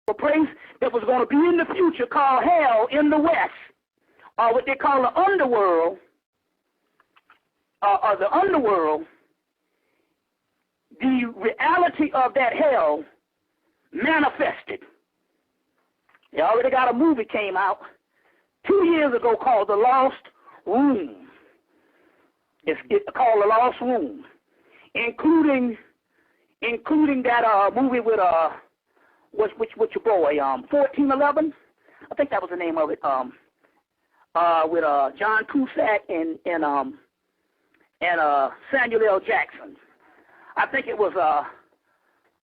a place that was going to be in the future called hell in the West, or what they call the underworld, or the underworld. The reality of that hell manifested. They already got a movie came out 2 years ago called The Lost Room. It's called The Lost Room, including that movie with what's your boy 1411. I think that was the name of it. With John Cusack and Samuel L. Jackson. I think it was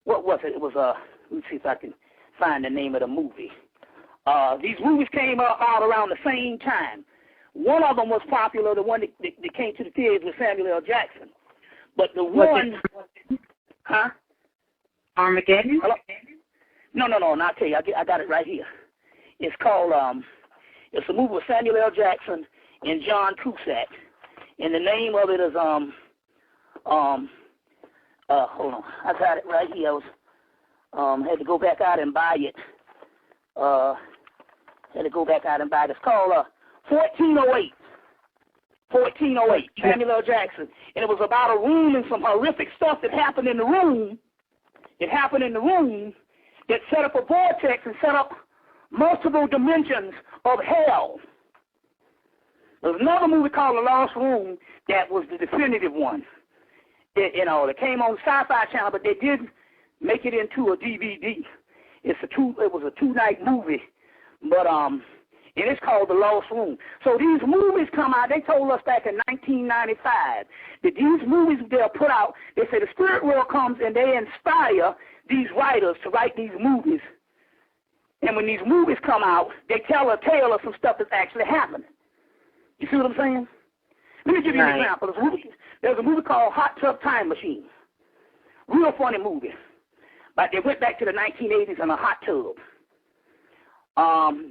what was it? It was let me see if I can find the name of the movie. These movies came out around the same time. One of them was popular, the one that came to the theaters with Samuel L. Jackson. But the one, huh? Armageddon? Hello? No, and I'll tell you, I got it right here. It's called, it's a movie with Samuel L. Jackson and John Cusack. And the name of it is, hold on, I got it right here. I was, had to go back out and buy it. It's called 1408. 1408, Samuel L. Jackson. And it was about a room and some horrific stuff that happened in the room. It happened in the room that set up a vortex and set up multiple dimensions of hell. There was another movie called The Lost Room that was the definitive one. It came on Sci-Fi Channel, but they did make it into a DVD. It was a 2-night movie, but and it's called The Lost Room. So these movies come out. They told us back in 1995 that these movies they'll put out. They say the spirit world comes and they inspire these writers to write these movies. And when these movies come out, they tell a tale of some stuff that's actually happening. You see what I'm saying? Let me give you an example. There's a movie called Hot Tub Time Machine. Real funny movie. But they went back to the 1980s in a hot tub.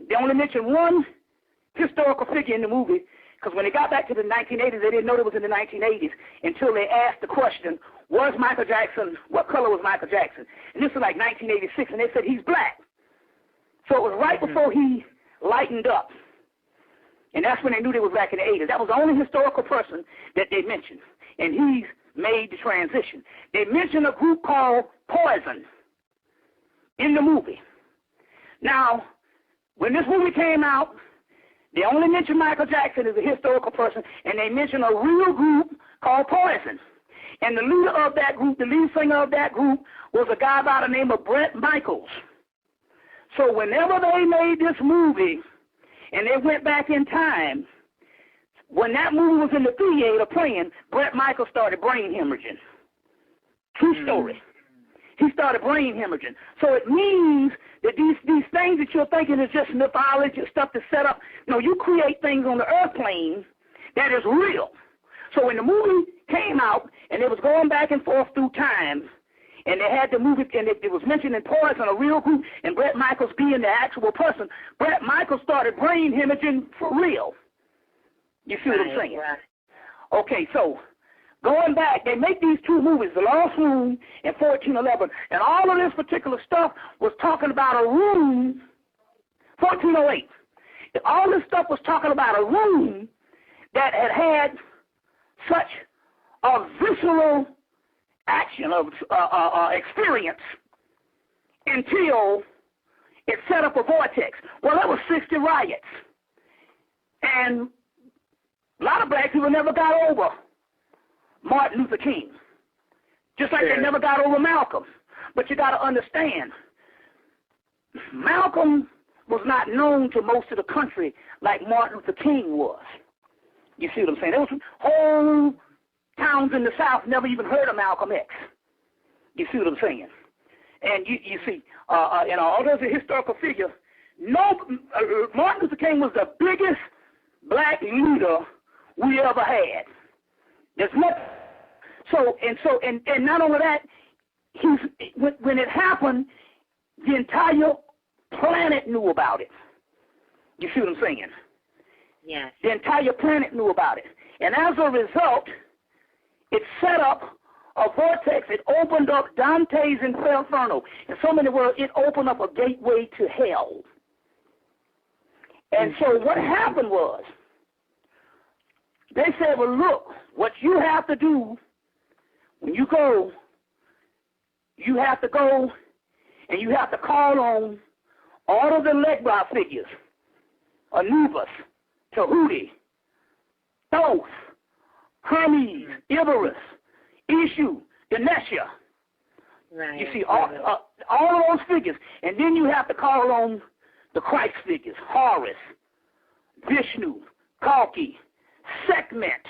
They only mentioned one historical figure in the movie, because when they got back to the 1980s, they didn't know it was in the 1980s until they asked the question, what color was Michael Jackson? And this was like 1986, and they said he's black. So it was right before he lightened up. And that's when they knew they was back in the 80s. That was the only historical person that they mentioned, and he's made the transition. They mentioned a group called Poison in the movie. Now, when this movie came out, they only mentioned Michael Jackson as a historical person, and they mentioned a real group called Poison. And the leader of that group, the lead singer of that group, was a guy by the name of Bret Michaels. So whenever they made this movie and they went back in time, when that movie was in the theater playing, Bret Michaels started brain hemorrhaging. True story. He started brain hemorrhaging. So it means that these things that you're thinking is just mythology, stuff that's set up. No, you create things on the earth plane that is real. So when the movie came out and it was going back and forth through time, and they had the movie, and it was mentioned in Poison, a real group, and Bret Michaels being the actual person, Bret Michaels started brain hemorrhaging for real. You see what I'm saying? Right. Okay, so going back, they make these two movies, The Lost Room and 1411, and all of this particular stuff was talking about a room, 1408. All this stuff was talking about a room that had such a visceral action of experience until it set up a vortex. Well, there was 60 riots, and a lot of black people never got over Martin Luther King, just like they never got over Malcolm. But you got to understand, Malcolm was not known to most of the country like Martin Luther King was. You see what I'm saying? There was whole towns in the South never even heard of Malcolm X. You see what I'm saying? And you see, although he's a historical figure, Martin Luther King was the biggest black leader we ever had. There's much. And not only that, when it happened, the entire planet knew about it. You see what I'm saying? Yes. The entire planet knew about it. And as a result, it set up a vortex. It opened up Dante's Inferno. In so many words, it opened up a gateway to hell. And so what happened was, they said, well, look, what you have to do when you go, you have to go and you have to call on all of the Legba figures, Anubis, Tahuti, Thoth, Hermes, Iberus, Ishu, Ganesha. Right. You see, all of those figures. And then you have to call on the Christ figures, Horus, Vishnu, Kalki, Sekhmet,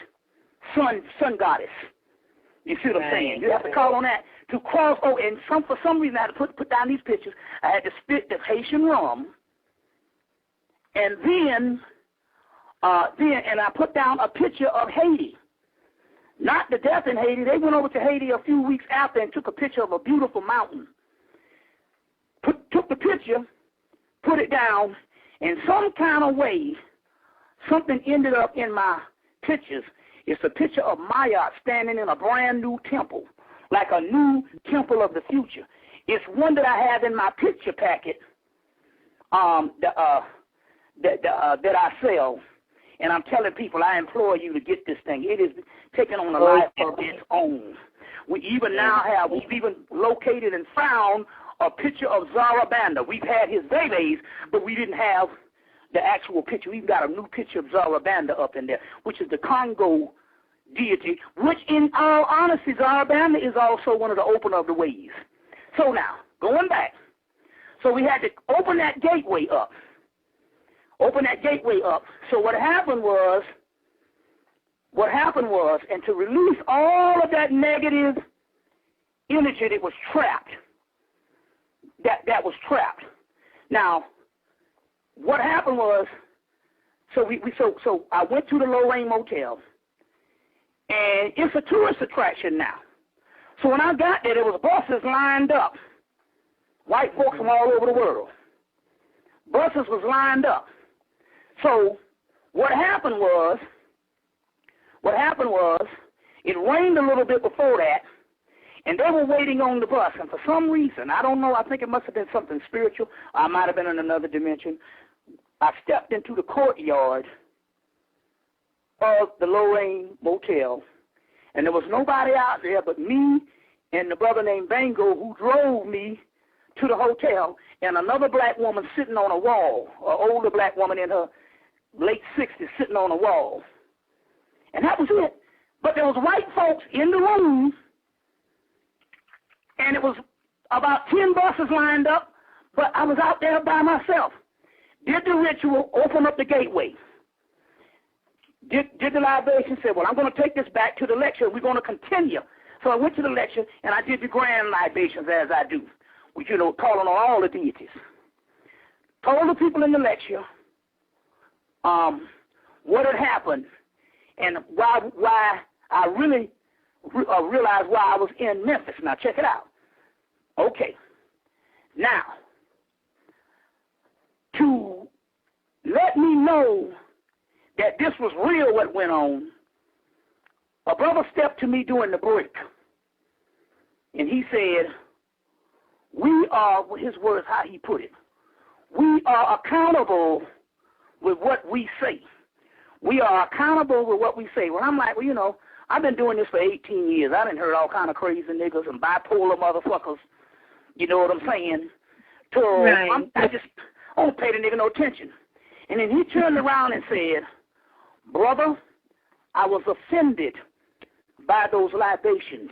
sun goddess. You see what I'm saying? You have to call on that to cross. Oh, and for some reason I had to put down these pictures. I had to spit the Haitian rum, and then I put down a picture of Haiti. Not the death in Haiti. They went over to Haiti a few weeks after and took a picture of a beautiful mountain. Took the picture, put it down, and some kind of way, something ended up in my pictures. It's a picture of Maya standing in a brand new temple, like a new temple of the future. It's one that I have in my picture packet that I sell. And I'm telling people, I implore you to get this thing. It is taking on a life of its own. We've even located and found a picture of Zarabanda. We've had his babies, but we didn't have the actual picture. We've got a new picture of Zarabanda up in there, which is the Congo deity, which in all honesty, Zarabanda is also one of the opener of the ways. So now, going back, so we had to open that gateway up. So what happened was, and to release all of that negative energy that was trapped, that was trapped. Now, what happened was, so I went to the Lorraine Motel, and it's a tourist attraction now. So when I got there was buses lined up, white folks from all over the world. Buses was lined up. So what happened was, it rained a little bit before that, and they were waiting on the bus. And for some reason, I don't know, I think it must have been something spiritual. I might have been in another dimension. I stepped into the courtyard of the Lorraine Motel, and there was nobody out there but me and the brother named Bango who drove me to the hotel, and another black woman sitting on a wall, an older black woman in her late 60s sitting on a wall. And that was it. But there was white folks in the room, and it was about 10 buses lined up, but I was out there by myself. Did the ritual, open up the gateway. Did the libation, said, well, I'm going to take this back to the lecture. We're going to continue. So I went to the lecture, and I did the grand libations as I do, with, calling on all the deities. Told the people in the lecture what had happened and why I really realized why I was in Memphis. Now, check it out. Okay. Now, to let me know that this was real what went on, a brother stepped to me during the break, and he said, we are, his words, how he put it, we are accountable with what we say. We are accountable with what we say. Well, I'm like, well, I've been doing this for 18 years. I done heard all kind of crazy niggas and bipolar motherfuckers, you know what I'm saying? So right. I don't pay the nigga no attention. And then he turned around and said, brother, I was offended by those libations.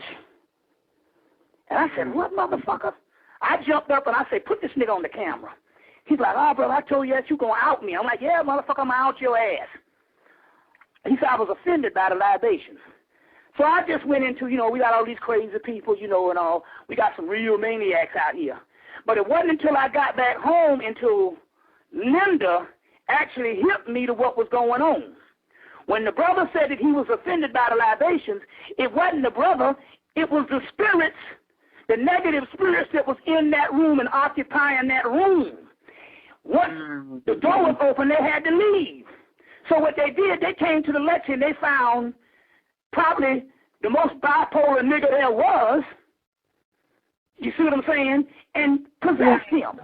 And I said, what, motherfucker? I jumped up and I said, put this nigga on the camera. He's like, oh, brother, I told you that you going to out me. I'm like, yeah, motherfucker, I'm going to out your ass. He said, I was offended by the libations. So I just went into, we got all these crazy people, and all. We got some real maniacs out here. But it wasn't until I got back home until Linda actually hit me to what was going on. When the brother said that he was offended by the libations, it wasn't the brother, it was the spirits, the negative spirits that was in that room and occupying that room. Once the door was open, they had to leave. So what they did, they came to the lecture and they found probably the most bipolar nigga there was, you see what I'm saying, and possessed him.